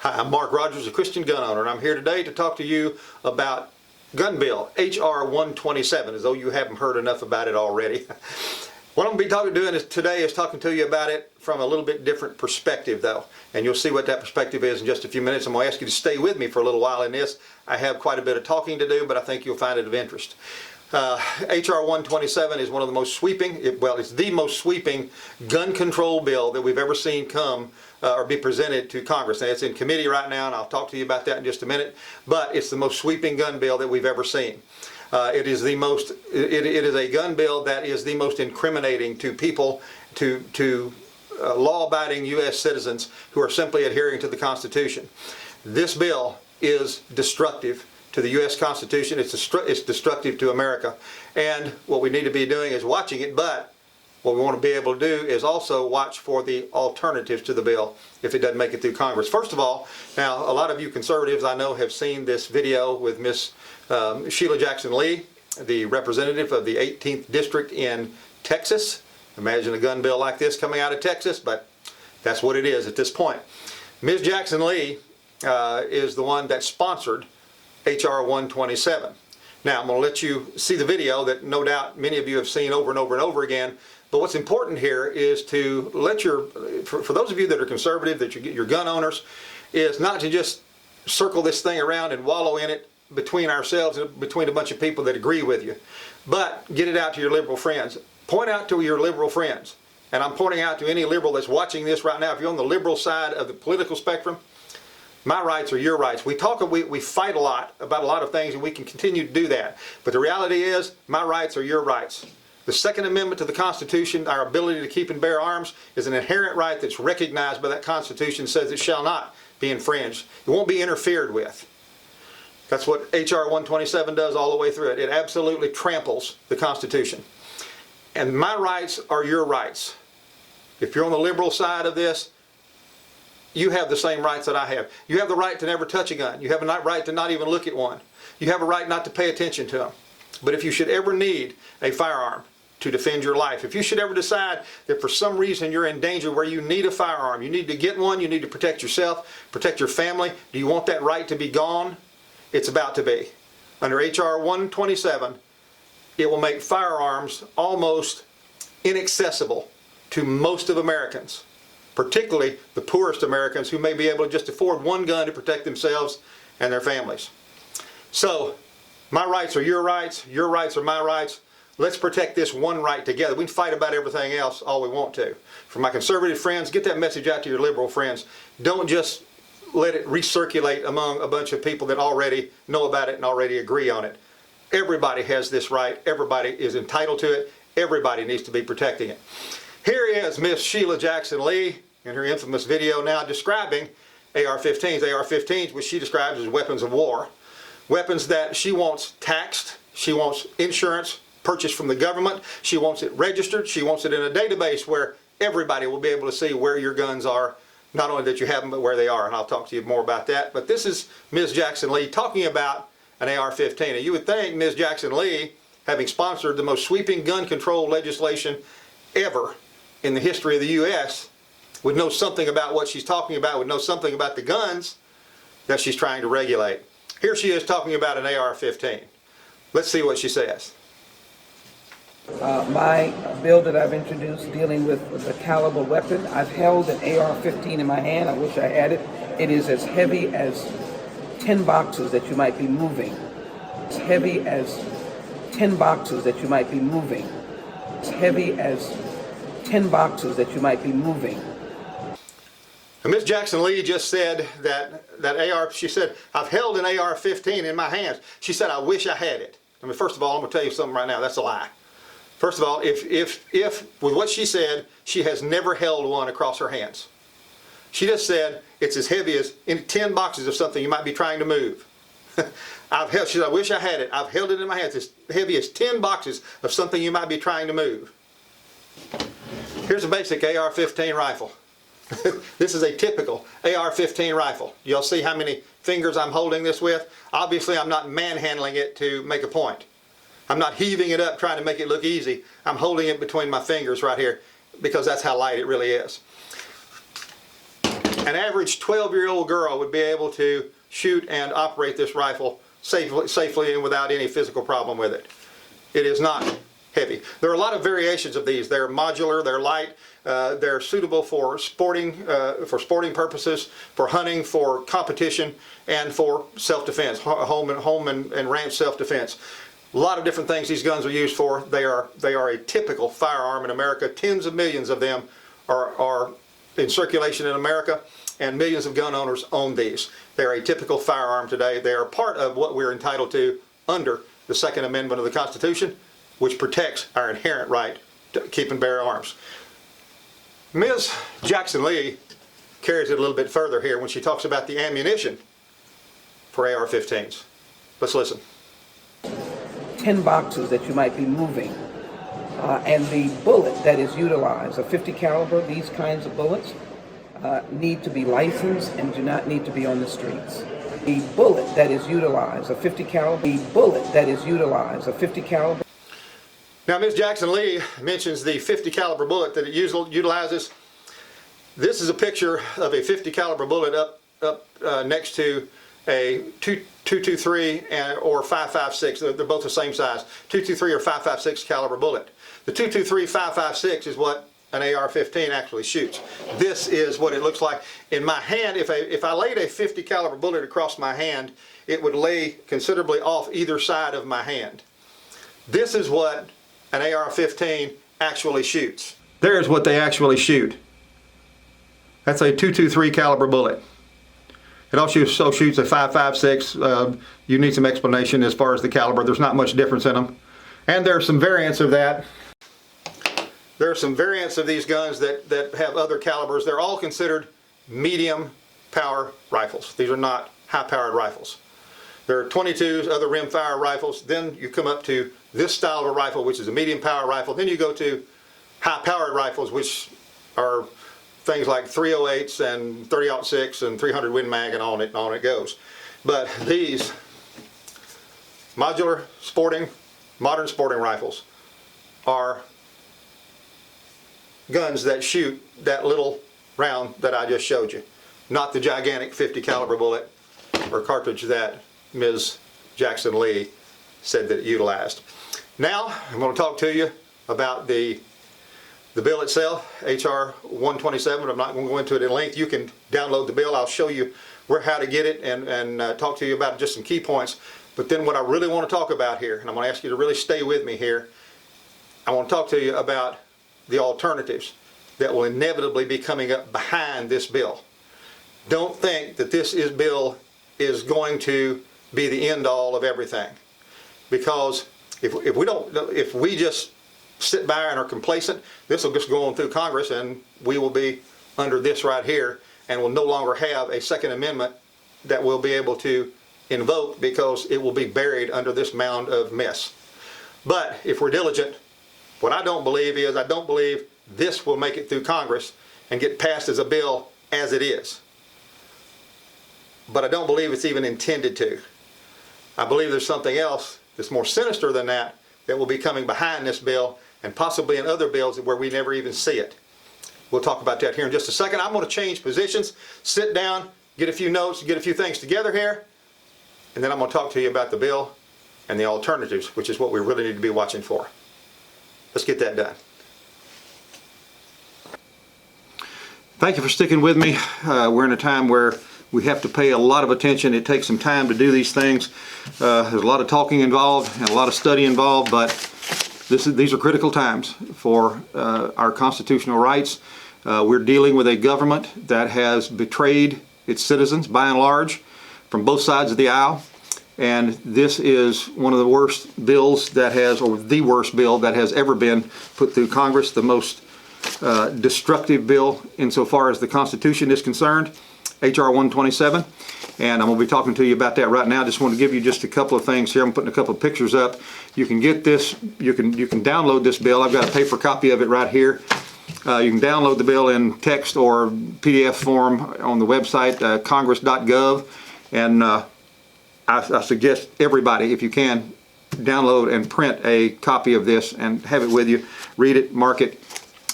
Hi, I'm Mark Rogers, a Christian gun owner, and I'm here today to talk to you about gun bill, H.R. 127, as though you haven't heard enough about it already. What I'm going to be doing today is talking to you about it from a little bit different perspective, though. And you'll see what that perspective is in just a few minutes. I'm going to ask you to stay with me for a little while in this. I have quite a bit of talking to do, but I think you'll find it of interest. H.R. 127 is one of the most sweeping, it's the most sweeping gun control bill that we've ever seen come or be presented to Congress. Now, it's in committee right now, and I'll talk to you about that in just a minute, but it's the most sweeping gun bill that we've ever seen. It is a gun bill that is the most incriminating to people, to law-abiding U.S. citizens who are simply adhering to the Constitution. This bill is destructive to the U.S. Constitution. It's destructive to America. And what we need to be doing is watching it, but what we want to be able to do is also watch for the alternatives to the bill if it doesn't make it through Congress. First of all, now a lot of you conservatives I know have seen this video with Miss Sheila Jackson Lee, the representative of the 18th District in Texas. Imagine a gun bill like this coming out of Texas, but that's what it is at this point. Ms. Jackson Lee is the one that sponsored H.R. 127. Now, I'm going to let you see the video that no doubt many of you have seen over and over and over again. But what's important here is to let for those of you that are conservative, that you're gun owners, is not to just circle this thing around and wallow in it between ourselves and between a bunch of people that agree with you, but get it out to your liberal friends. Point out to your liberal friends, and I'm pointing out to any liberal that's watching this right now, if you're on the liberal side of the political spectrum, my rights are your rights. We fight a lot about a lot of things, and we can continue to do that. But the reality is, my rights are your rights. The Second Amendment to the Constitution, our ability to keep and bear arms, is an inherent right that's recognized by that Constitution, says it shall not be infringed. It won't be interfered with. That's what H.R. 127 does all the way through it. It absolutely tramples the Constitution. And my rights are your rights. If you're on the liberal side of this, you have the same rights that I have. You have the right to never touch a gun. You have a right to not even look at one. You have a right not to pay attention to them. But if you should ever need a firearm to defend your life, if you should ever decide that for some reason you're in danger where you need a firearm, you need to get one, you need to protect yourself, protect your family, do you want that right to be gone? It's about to be. Under H.R. 127, it will make firearms almost inaccessible to most of Americans, particularly the poorest Americans who may be able to just afford one gun to protect themselves and their families. So, my rights are your rights are my rights. Let's protect this one right together. We can fight about everything else all we want to. For my conservative friends, get that message out to your liberal friends. Don't just let it recirculate among a bunch of people that already know about it and already agree on it. Everybody has this right. Everybody is entitled to it. Everybody needs to be protecting it. Here is Miss Sheila Jackson Lee in her infamous video now describing AR-15s. AR-15s, which she describes as weapons of war. Weapons that she wants taxed. She wants insurance purchased from the government. She wants it registered. She wants it in a database where everybody will be able to see where your guns are. Not only that you have them, but where they are. And I'll talk to you more about that. But this is Ms. Jackson Lee talking about an AR-15. And you would think Ms. Jackson Lee, having sponsored the most sweeping gun control legislation ever in the history of the U.S., would know something about what she's talking about, would know something about the guns that she's trying to regulate. Here she is talking about an AR-15. Let's see what she says. My bill that I've introduced dealing with the caliber weapon, I've held an AR-15 in my hand. I wish I had it. It is as heavy as 10 boxes that you might be moving. As heavy as 10 boxes that you might be moving. As heavy as 10 boxes that you might be moving. And Ms. Jackson Lee just said she said, I've held an AR-15 in my hands. She said, I wish I had it. I mean, first of all, I'm going to tell you something right now. That's a lie. First of all, if with what she said, she has never held one across her hands. She just said it's as heavy as 10 boxes of something you might be trying to move. She said, I wish I had it. I've held it in my hands. It's heavy as 10 boxes of something you might be trying to move. Here's a basic AR-15 rifle. This is a typical AR-15 rifle. Y'all see how many fingers I'm holding this with? Obviously, I'm not manhandling it to make a point. I'm not heaving it up trying to make it look easy. I'm holding it between my fingers right here because that's how light it really is. an average 12-year-old girl would be able to shoot and operate this rifle safely and without any physical problem with it. It is not heavy. There are a lot of variations of these. They're modular, they're light, they're suitable for sporting purposes, for hunting, for competition, and for self-defense, home and ranch self-defense. A lot of different things these guns are used for. They are a typical firearm in America. Tens of millions of them are in circulation in America, and millions of gun owners own these. They're a typical firearm today. They are part of what we're entitled to under the Second Amendment of the Constitution, which protects our inherent right to keep and bear arms. Ms. Jackson Lee carries it a little bit further here when she talks about the ammunition for AR-15s. Let's listen. 10 boxes that you might be moving, and the bullet that is utilized, a 50 caliber, these kinds of bullets, need to be licensed and do not need to be on the streets. The bullet that is utilized, a 50 caliber, Now, Ms. Jackson Lee mentions the 50 caliber bullet that it utilizes. This is a picture of a 50 caliber bullet up next to a 223 or 5.56. They're both the same size. 223 or 5.56 caliber bullet. The 223 5.56 is what an AR-15 actually shoots. This is what it looks like in my hand. If I laid a 50 caliber bullet across my hand, it would lay considerably off either side of my hand. This is what an AR-15 actually shoots. There's what they actually shoot. That's a 223 caliber bullet. It also shoots a 5.56. You need some explanation as far as the caliber. There's not much difference in them. And there are some variants of that. There are some variants of these guns that have other calibers. They're all considered medium power rifles. These are not high powered rifles. There are 22s, other rimfire rifles. Then you come up to this style of a rifle, which is a medium power rifle. Then you go to high powered rifles, which are things like 308s and 30-06 and 300 Win Mag, and on it goes. But these modular modern sporting rifles are guns that shoot that little round that I just showed you, not the gigantic 50 caliber bullet or cartridge that Ms. Jackson Lee said that it utilized. Now I'm going to talk to you about the bill itself, HR 127. I'm not going to go into it in length. You can download the bill. I'll show you how to get it and talk to you about just some key points. But then what I really want to talk about here, and I'm going to ask you to really stay with me here, I want to talk to you about the alternatives that will inevitably be coming up behind this bill. Don't think that this bill is going to be the end all of everything, because if we just sit by and are complacent, this will just go on through Congress and we will be under this right here and will no longer have a Second Amendment that we'll be able to invoke, because it will be buried under this mound of mess. But if we're diligent, what I don't believe is, I don't believe this will make it through Congress and get passed as a bill as it is. But I don't believe it's even intended to. I believe there's something else that's more sinister than that will be coming behind this bill, and possibly in other bills where we never even see it. We'll talk about that here in just a second. I'm going to change positions, sit down, get a few notes, get a few things together here, and then I'm going to talk to you about the bill and the alternatives, which is what we really need to be watching for. Let's get that done. Thank you for sticking with me. We're in a time where we have to pay a lot of attention. It takes some time to do these things. There's a lot of talking involved and a lot of study involved, but these are critical times for our constitutional rights. We're dealing with a government that has betrayed its citizens by and large from both sides of the aisle. And this is one of the worst bills that has, or the worst bill that has ever been put through Congress, the most destructive bill insofar as the Constitution is concerned, HR 127. And I'm going to be talking to you about that right now. I just want to give you just a couple of things here. I'm putting a couple of pictures up. You can get this, you can download this bill. I've got a paper copy of it right here. You can download the bill in text or PDF form on the website, congress.gov. And I suggest everybody, if you can, download and print a copy of this and have it with you. Read it, mark it.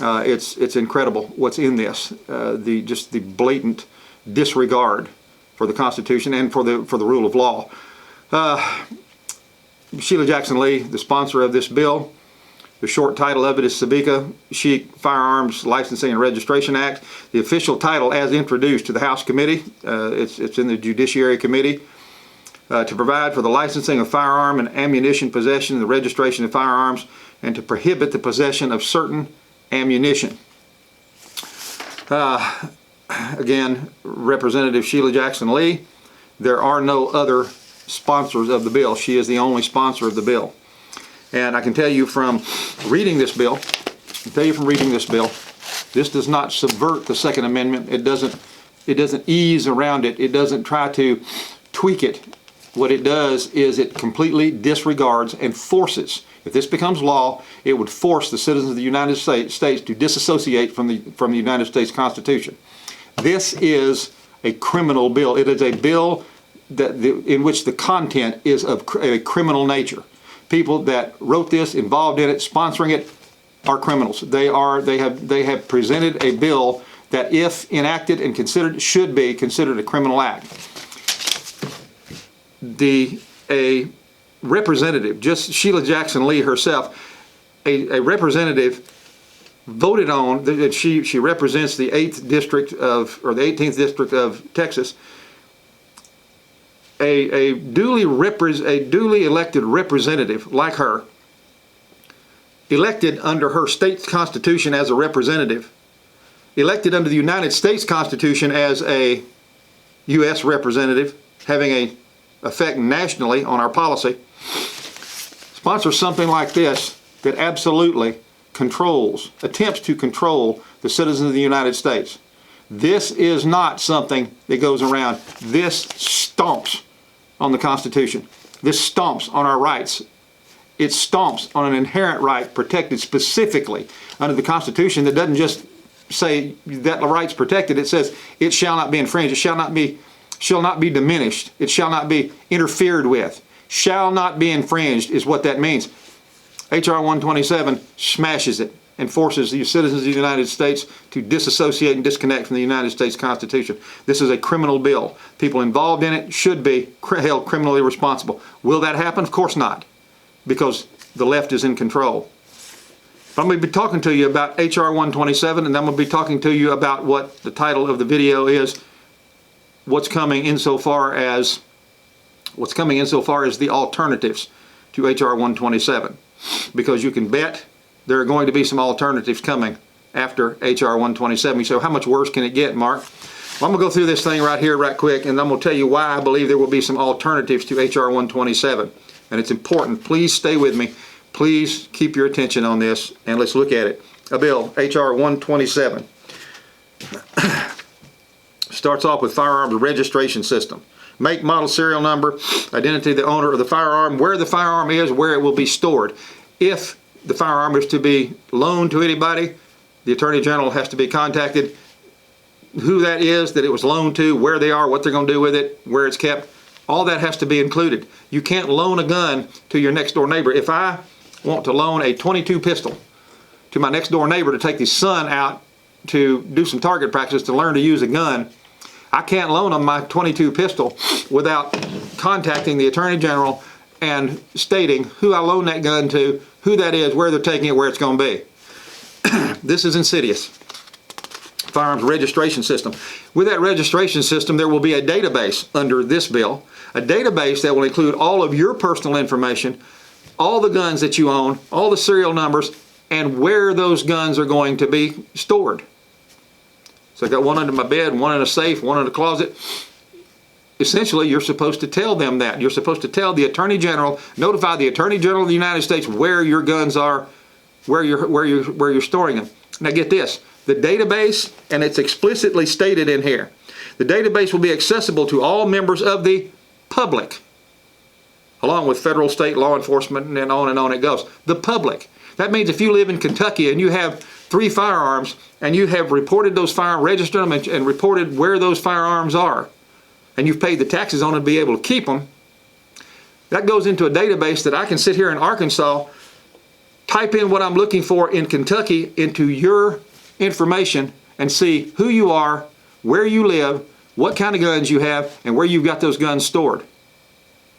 It's incredible what's in this. Just the blatant disregard for the Constitution and for the rule of law. Sheila Jackson Lee, the sponsor of this bill. The short title of it is Sabika Chic Firearms Licensing and Registration Act. The official title as introduced to the House Committee, it's in the Judiciary Committee, to provide for the licensing of firearm and ammunition possession and the registration of firearms, and to prohibit the possession of certain ammunition. Again, Representative Sheila Jackson Lee. There are no other sponsors of the bill. She is the only sponsor of the bill. And I can tell you from reading this bill, this does not subvert the Second Amendment. It doesn't ease around it. It doesn't try to tweak it. What it does is it completely disregards and forces. If this becomes law, it would force the citizens of the United States to disassociate from the United States Constitution. This is a criminal bill. It is a bill in which the content is of a criminal nature. People that wrote this, involved in it, sponsoring it, are criminals. They have presented a bill that, if enacted and considered, should be considered a criminal act. A representative, just Sheila Jackson Lee herself, a representative voted on that she represents the 8th district of, or the 18th district of Texas. A duly elected representative like her, elected under her state's constitution as a representative, elected under the United States Constitution as a U.S. representative, having an effect nationally on our policy, sponsors something like this that absolutely attempts to control the citizens of the United States. This is not something that goes around. This stomps on the Constitution. This stomps on our rights. It stomps on an inherent right protected specifically under the Constitution that doesn't just say that the right's protected. It says it shall not be infringed. It shall not be diminished. It shall not be interfered with. Shall not be infringed is what that means. H.R. 127 smashes it and forces the citizens of the United States to disassociate and disconnect from the United States Constitution. This is a criminal bill. People involved in it should be held criminally responsible. Will that happen? Of course not, because the left is in control. I'm going to be talking to you about H.R. 127, and I'm going to be talking to you about what the title of the video is, what's coming insofar as the alternatives to H.R. 127. Because you can bet there are going to be some alternatives coming after H.R. 127. So how much worse can it get, Mark? Well, I'm going to go through this thing right here right quick, and I'm going to tell you why I believe there will be some alternatives to H.R. 127. And it's important. Please stay with me. Please keep your attention on this, and let's look at it. A bill, H.R. 127, starts off with firearms registration system. Make, model, serial number, identity of the owner of the firearm, where the firearm is, where it will be stored. If the firearm is to be loaned to anybody, the Attorney General has to be contacted. Who that is that it was loaned to, where they are, what they're going to do with it, where it's kept, all that has to be included. You can't loan a gun to your next door neighbor. If I want to loan a .22 pistol to my next door neighbor to take his son out to do some target practice to learn to use a gun, I can't loan him my .22 pistol without contacting the Attorney General and stating who I loan that gun to, who that is, where they're taking it, where it's going to be. This is insidious. Firearms registration system. With that registration system, there will be a database under this bill, a database that will include all of your personal information, all the guns that you own, all the serial numbers, and where those guns are going to be stored. So I got one under my bed, one in a safe, one in a closet. Essentially, you're supposed to tell them that. You're supposed to tell the Attorney General, notify the Attorney General of the United States where your guns are, where you're storing them. Now get this, the database, and it's explicitly stated in here, the database will be accessible to all members of the public, along with federal, state law enforcement, and on it goes. The public. That means if you live in Kentucky and you have 3 firearms, and you have reported those firearms, registered them, and reported where those firearms are, and you've paid the taxes on them to be able to keep them, that goes into a database that I can sit here in Arkansas, type in what I'm looking for in Kentucky into your information, and see who you are, where you live, what kind of guns you have, and where you've got those guns stored.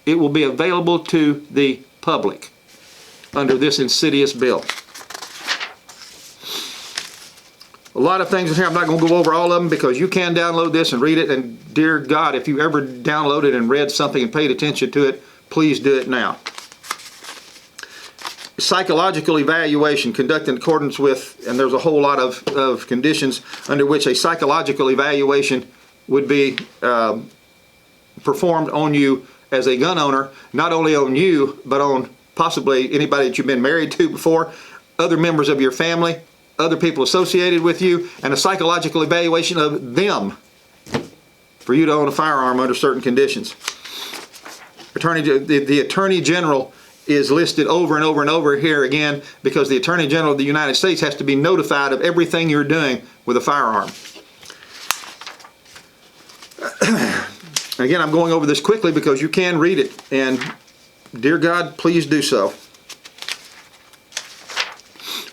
It will be available to the public under this insidious bill. A lot of things in here, I'm not going to go over all of them because you can download this and read it, and dear God, if you ever downloaded and read something and paid attention to it, please do it now. Psychological evaluation conducted in accordance with, and there's a whole lot of conditions under which a psychological evaluation would be performed on you as a gun owner, not only on you, but on possibly anybody that you've been married to before, other members of your family, other people associated with you, and a psychological evaluation of them for you to own a firearm under certain conditions. The Attorney General is listed over and over and over here again because the Attorney General of the United States has to be notified of everything you're doing with a firearm. Again, I'm going over this quickly because you can read it, and dear God, please do so.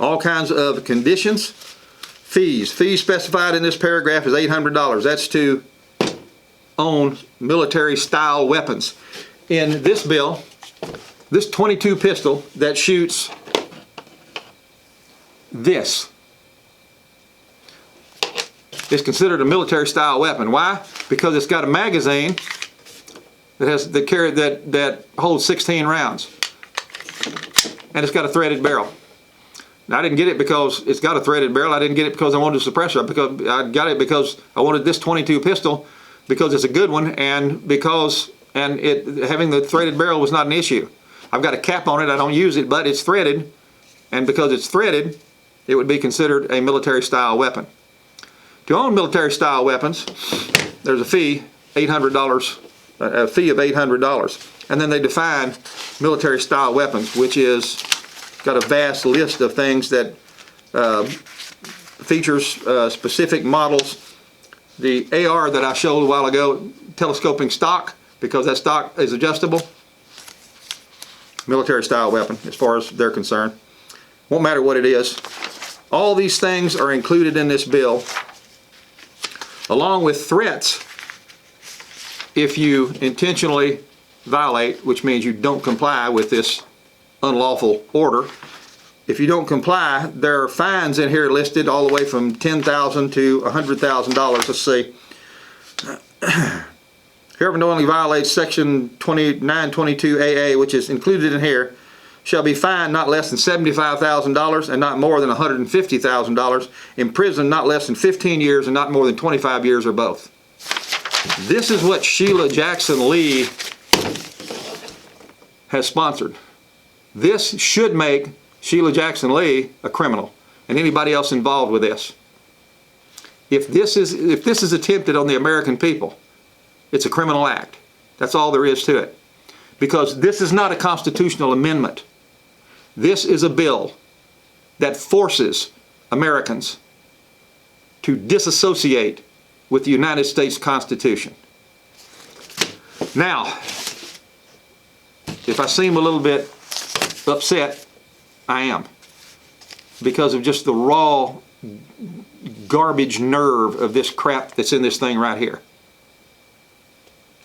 All kinds of conditions. Fees. Fees specified in this paragraph is $800. That's to own military-style weapons. In this bill, this .22 pistol that shoots this is considered a military-style weapon. Why? Because it's got a magazine that holds 16 rounds, and it's got a threaded barrel. Now, I didn't get it because it's got a threaded barrel. I didn't get it because I wanted a suppressor. Because I got it because I wanted this .22 pistol because it's a good one, and having the threaded barrel was not an issue. I've got a cap on it. I don't use it, but it's threaded, and because it's threaded, it would be considered a military-style weapon. To own military-style weapons, there's a fee, $800, a fee of $800, and then they define military-style weapons, which is got a vast list of things that features specific models. The AR that I showed a while ago, telescoping stock, because that stock is adjustable. Military style weapon as far as they're concerned. Won't matter what it is. All these things are included in this bill, along with threats if you intentionally violate, which means you don't comply with this unlawful order. If you don't comply, there are fines in here listed all the way from $10,000 to $100,000. Let's see. Whoever knowingly violates section 922AA, which is included in here, shall be fined not less than $75,000 and not more than $150,000, imprisoned not less than 15 years and not more than 25 years or both. This is what Sheila Jackson Lee has sponsored. This should make Sheila Jackson Lee a criminal, and anybody else involved with this. If this is attempted on the American people, it's a criminal act. That's all there is to it. Because this is not a constitutional amendment. This is a bill that forces Americans to disassociate with the United States Constitution. Now, if I seem a little bit upset, I am, because of just the raw garbage nerve of this crap that's in this thing right here.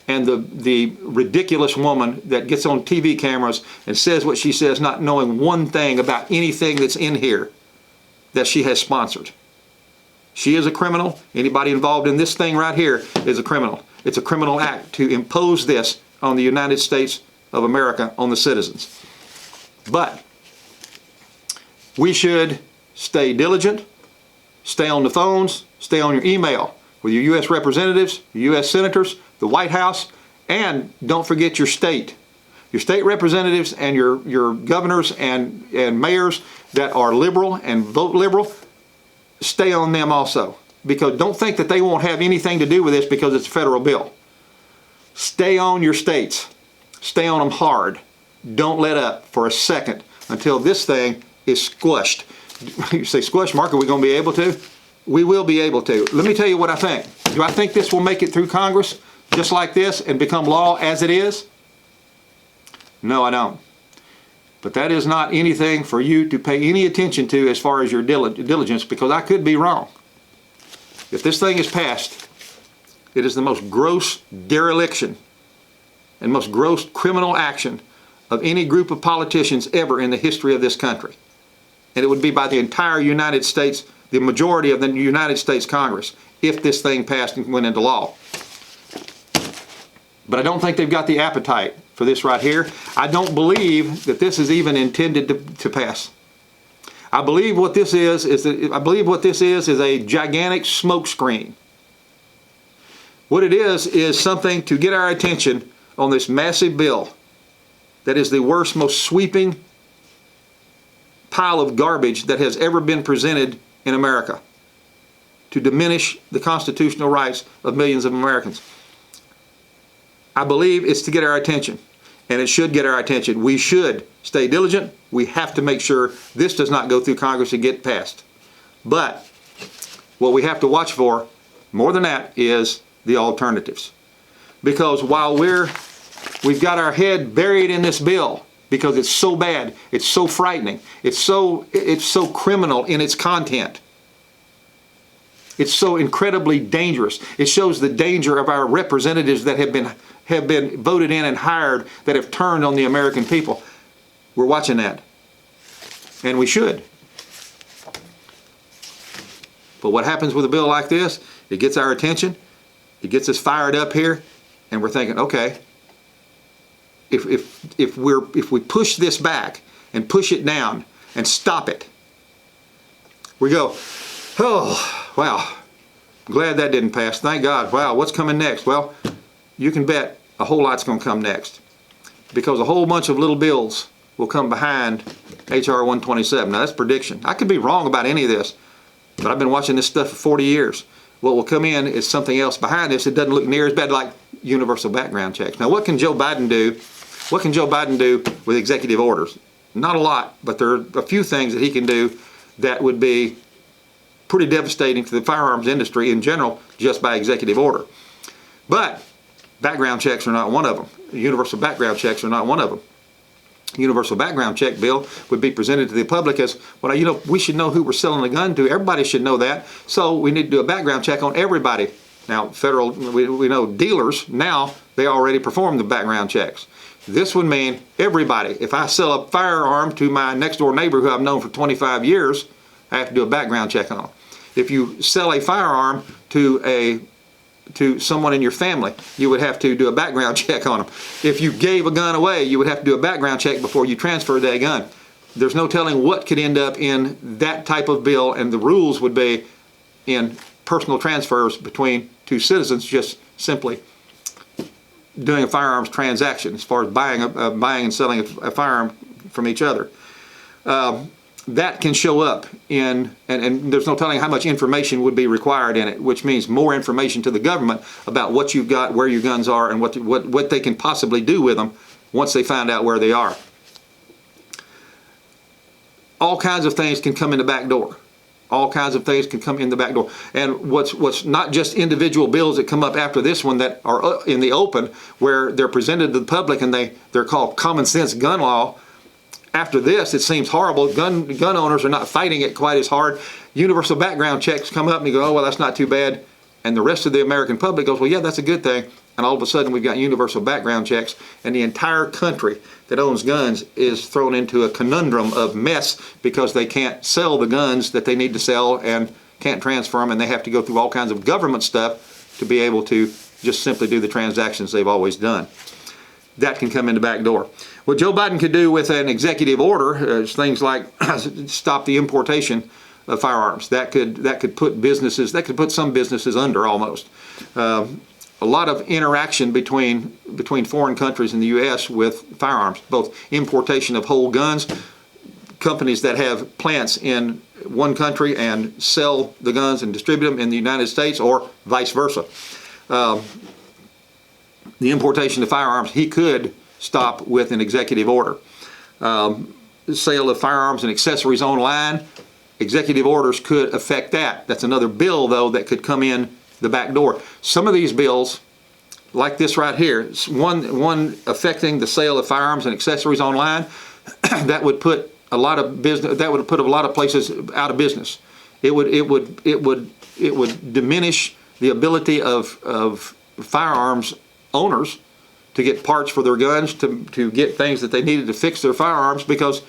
And the ridiculous woman that gets on TV cameras and says what she says, not knowing one thing about anything that's in here that she has sponsored. She is a criminal. Anybody involved in this thing right here is a criminal. It's a criminal act to impose this on the United States of America, on the citizens. But we should stay diligent, stay on the phones, stay on your email with your U.S. representatives, your U.S. senators, the White House, and don't forget your state. Your state representatives and your governors and mayors that are liberal and vote liberal, stay on them also. Because don't think that they won't have anything to do with this because it's a federal bill. Stay on your states. Stay on them hard. Don't let up for a second until this thing is squashed. You say, squash, Mark, are we going to be able to? We will be able to. Let me tell you what I think. Do I think this will make it through Congress just like this and become law as it is? No, I don't. But that is not anything for you to pay any attention to as far as your diligence, because I could be wrong. If this thing is passed, It is the most gross dereliction and most gross criminal action of any group of politicians ever in the history of this country. And it would be by the entire United States, the majority of the United States Congress, if this thing passed and went into law. But I don't think they've got the appetite for this right here. I don't believe that this is even intended to pass. I believe what this is a gigantic smokescreen. What it is something to get our attention on this massive bill that is the worst, most sweeping pile of garbage that has ever been presented in America to diminish the constitutional rights of millions of Americans. I believe it's to get our attention, and it should get our attention. We should stay diligent. We have to make sure this does not go through Congress and get passed. But what we have to watch for, more than that, is the alternatives. Because while we've got our head buried in this bill because it's so bad, it's so frightening, it's so criminal in its content. It's so incredibly dangerous. It shows the danger of our representatives that have been voted in and hired that have turned on the American people. We're watching that. And we should. But what happens with a bill like this? It gets our attention. It gets us fired up here, and we're thinking, okay, if we push this back and push it down and stop it, we go, oh, wow, glad that didn't pass. Thank God. Wow, what's coming next? Well, you can bet a whole lot's going to come next, because a whole bunch of little bills will come behind H.R. 127. Now, that's prediction. I could be wrong about any of this, but I've been watching this stuff for 40 years. What will come in is something else behind this. It doesn't look near as bad, like universal background checks. Now, what can Joe Biden do? What can Joe Biden do with executive orders? Not a lot, but there are a few things that he can do that would be pretty devastating to the firearms industry in general, just by executive order. But background checks are not one of them. Universal background checks are not one of them. Universal background check bill would be presented to the public as, well, you know, we should know who we're selling a gun to. Everybody should know that. So we need to do a background check on everybody. Now, federal, we know dealers, now they already perform the background checks. This would mean everybody. If I sell a firearm to my next door neighbor who I've known for 25 years, I have to do a background check on them. If you sell a firearm to someone in your family, you would have to do a background check on them. If you gave a gun away, you would have to do a background check before you transferred that gun. There's no telling what could end up in that type of bill, and the rules would be in personal transfers between two citizens, just simply doing a firearms transaction as far as buying and selling a firearm from each other. That can show up in, and there's no telling how much information would be required in it, which means more information to the government about what you've got, where your guns are, and what they can possibly do with them once they find out where they are. All kinds of things can come in the back door. All kinds of things can come in the back door. And what's not just individual bills that come up after this one that are in the open, where they're presented to the public and they're called common sense gun law. After this, it seems horrible. Gun owners are not fighting it quite as hard. Universal background checks come up and you go, oh, well, that's not too bad. And the rest of the American public goes, well, yeah, that's a good thing. And all of a sudden, we've got universal background checks, and the entire country that owns guns is thrown into a conundrum of mess because they can't sell the guns that they need to sell and can't transfer them, and they have to go through all kinds of government stuff to be able to just simply do the transactions they've always done. That can come in the back door. What Joe Biden could do with an executive order is things like stop the importation of firearms. That could put some businesses under almost. A lot of interaction between foreign countries and the U.S. with firearms, both importation of whole guns, companies that have plants in one country and sell the guns and distribute them in the United States, or vice versa. The importation of firearms, he could stop with an executive order. Sale of firearms and accessories online, executive orders could affect that. That's another bill, though, that could come in the back door. Some of these bills, like this right here, one affecting the sale of firearms and accessories online, that would put a lot of business. That would put a lot of places out of business. It would diminish the ability of firearms owners to get parts for their guns, to get things that they needed to fix their firearms, because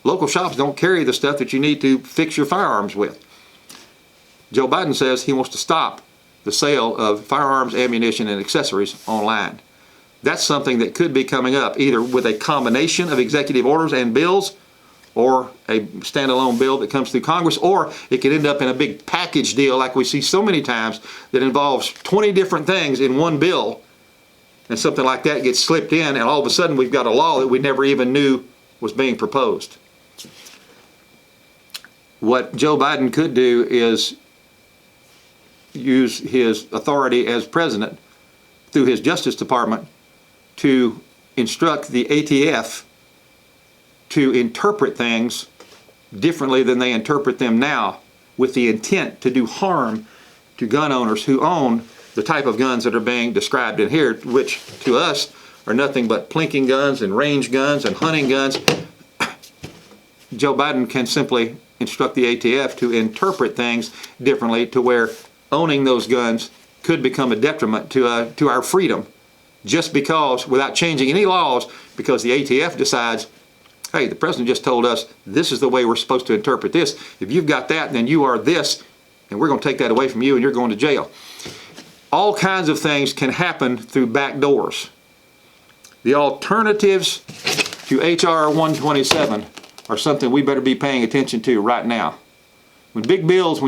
local shops don't carry the stuff that you need to fix your firearms with. Joe Biden says he wants to stop the sale of firearms, ammunition, and accessories online. That's something that could be coming up, either with a combination of executive orders and bills, or a standalone bill that comes through Congress, or it could end up in a big package deal like we see so many times that involves 20 different things in one bill, and something like that gets slipped in, and all of a sudden we've got a law that we never even knew was being proposed. What Joe Biden could do is use his authority as president through his Justice Department to instruct the ATF to interpret things differently than they interpret them now, with the intent to do harm to gun owners who own the type of guns that are being described in here, which to us are nothing but plinking guns and range guns and hunting guns. Joe Biden can simply instruct the ATF to interpret things differently, to where owning those guns could become a detriment to our freedom, just because, without changing any laws, because the ATF decides, hey, the president just told us this is the way we're supposed to interpret this. If you've got that, then you are this, and we're going to take that away from you, and you're going to jail. All kinds of things can happen through back doors. The alternatives to H.R. 127 are something we better be paying attention to right now. When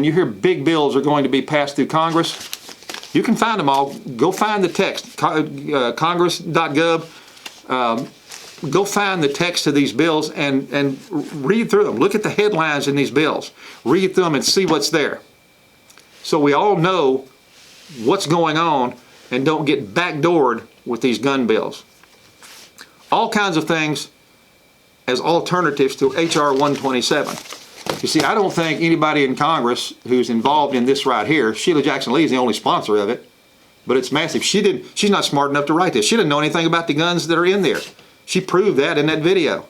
you hear big bills are going to be passed through Congress, you can find them all. Go find the text, congress.gov. Go find the text of these bills and read through them. Look at the headlines in these bills. Read through them and see what's there, so we all know what's going on and don't get backdoored with these gun bills. All kinds of things as alternatives to H.R. 127. You see, I don't think anybody in Congress who's involved in this right here, Sheila Jackson Lee is the only sponsor of it, but it's massive. She's not smart enough to write this. She didn't know anything about the guns that are in there. She proved that in that video.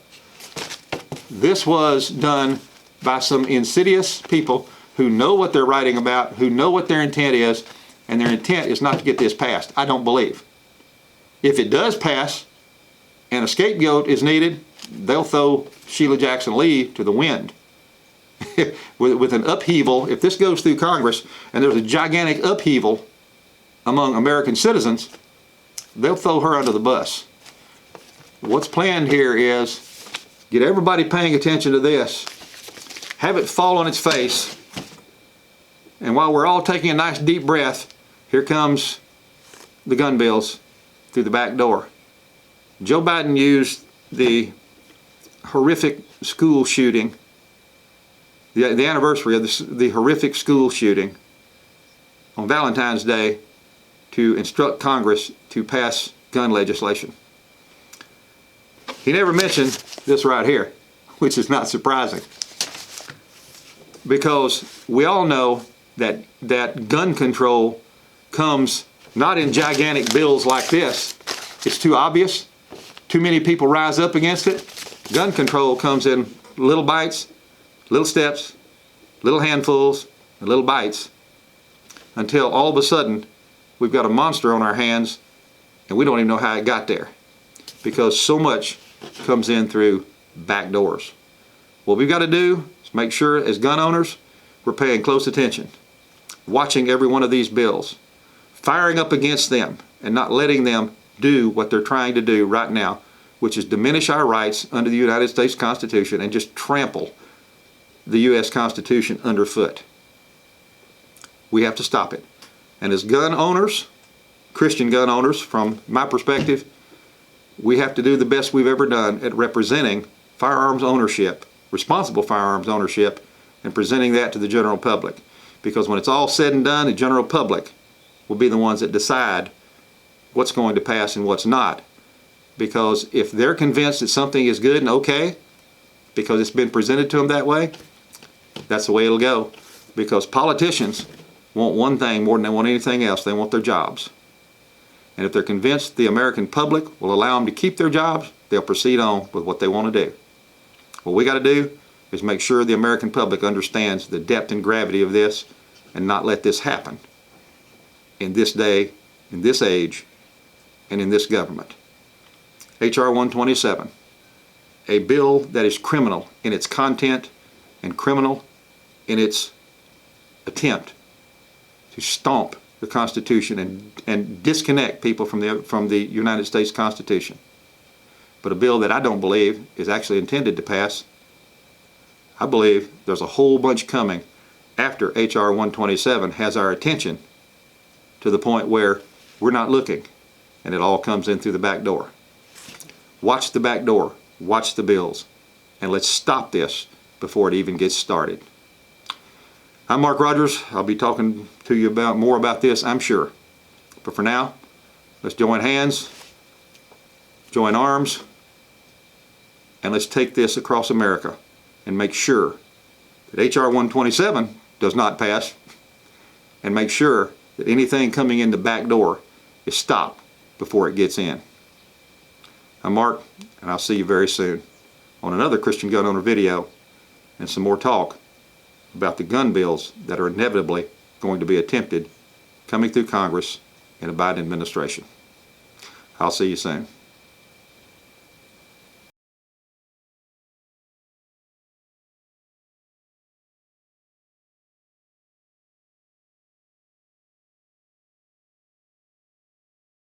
This was done by some insidious people who know what they're writing about, who know what their intent is, and their intent is not to get this passed, I don't believe. If it does pass and a scapegoat is needed, they'll throw Sheila Jackson Lee to the wind. with an upheaval, if this goes through Congress and there's a gigantic upheaval among American citizens, they'll throw her under the bus. What's planned here is get everybody paying attention to this, have it fall on its face, and while we're all taking a nice deep breath, here comes the gun bills through the back door. Joe Biden used the horrific school shooting, the anniversary of the horrific school shooting on Valentine's Day, to instruct Congress to pass gun legislation. He never mentioned this right here, which is not surprising, because we all know that gun control comes not in gigantic bills like this. It's too obvious. Too many people rise up against it. Gun control comes in little bites, little steps, little handfuls, and little bites, until all of a sudden we've got a monster on our hands and we don't even know how it got there, because so much comes in through back doors. What we've got to do is make sure, as gun owners, we're paying close attention, watching every one of these bills, firing up against them, and not letting them do what they're trying to do right now, which is diminish our rights under the United States Constitution and just trample the U.S. Constitution underfoot. We have to stop it. And as gun owners, Christian gun owners, from my perspective, we have to do the best we've ever done at representing firearms ownership, responsible firearms ownership, and presenting that to the general public. Because when it's all said and done, the general public will be the ones that decide what's going to pass and what's not. Because if they're convinced that something is good and okay, because it's been presented to them that way, that's the way it'll go. Because politicians want one thing more than they want anything else. They want their jobs. And if they're convinced the American public will allow them to keep their jobs, they'll proceed on with what they want to do. What we got to do is make sure the American public understands the depth and gravity of this and not let this happen. in this day, in this age, and in this government. H.R. 127, a bill that is criminal in its content and criminal in its attempt to stomp the Constitution and disconnect people from the United States Constitution. But a bill that I don't believe is actually intended to pass. I believe there's a whole bunch coming after H.R. 127 has our attention to the point where we're not looking and it all comes in through the back door. Watch the back door, watch the bills, and let's stop this before it even gets started. I'm Mark Rogers. I'll be talking to you more about this, I'm sure. But for now, let's join hands, join arms, and let's take this across America and make sure that H.R. 127 does not pass, and make sure that anything coming in the back door is stopped before it gets in. I'm Mark, and I'll see you very soon on another Christian Gun Owner video and some more talk about the gun bills that are inevitably going to be attempted coming through Congress in a Biden administration. I'll see you soon.